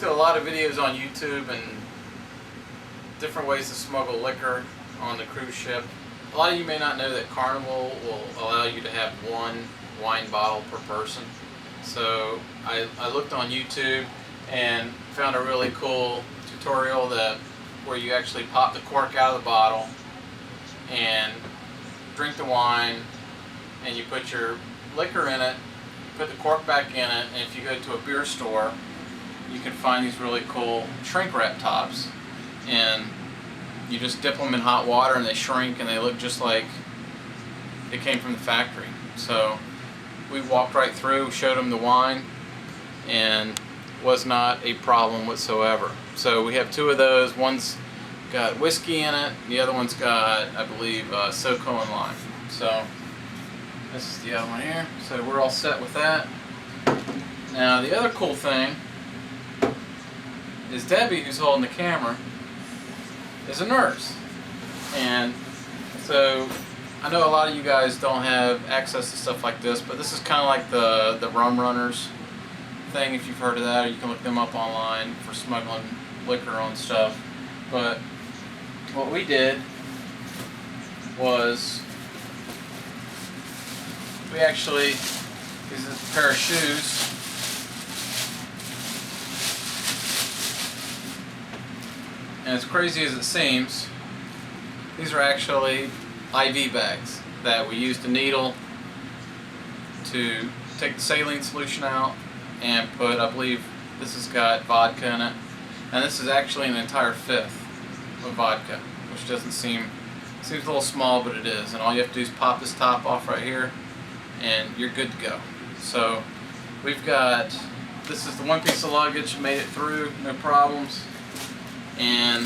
looked at a lot of videos on YouTube and different ways to smuggle liquor on the cruise ship. A lot of you may not know that Carnival will allow you to have one wine bottle per person. So I looked on YouTube and found a really cool tutorial where you actually pop the cork out of the bottle and drink the wine, and you put your liquor in it, put the cork back in it, and if you go to a beer store, you can find these really cool shrink wrap tops, and you just dip them in hot water and they shrink and they look just like they came from the factory. So we walked right through, showed them the wine, and was not a problem whatsoever. So we have two of those. One's got whiskey in it, the other one's got, I believe, SoCo and lime. So this is the other one here. So we're all set with that. Now the other cool thing is Debbie, who's holding the camera, is a nurse. And so I know a lot of you guys don't have access to stuff like this, but this is kind of like the Rum Runners thing, if you've heard of that, or you can look them up online for smuggling liquor on stuff. But what we did was we actually, this is a pair of shoes. And as crazy as it seems, these are actually IV bags that we used a needle to take the saline solution out and put, I believe this has got vodka in it, and this is actually an entire fifth of vodka, which doesn't seems a little small, but it is. And all you have to do is pop this top off right here and you're good to go. So we've got, this is the one piece of luggage, made it through, no problems. And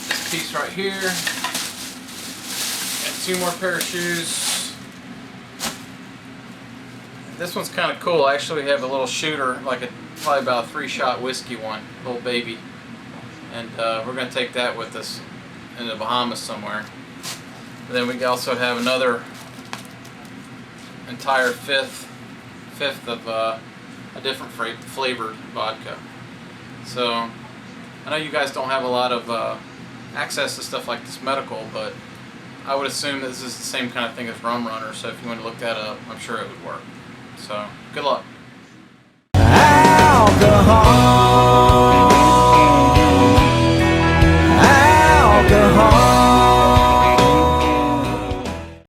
this piece right here, got two more pair of shoes. This one's kind of cool. I actually have a little shooter, like probably about a 3-shot whiskey one, little baby. And we're going to take that with us in the Bahamas somewhere. And then we also have another entire fifth of a different flavored vodka. So I know you guys don't have a lot of access to stuff like this medical, but I would assume that this is the same kind of thing as Rum Runner, so if you want to look that up, I'm sure it would work. So good luck. Alcohol.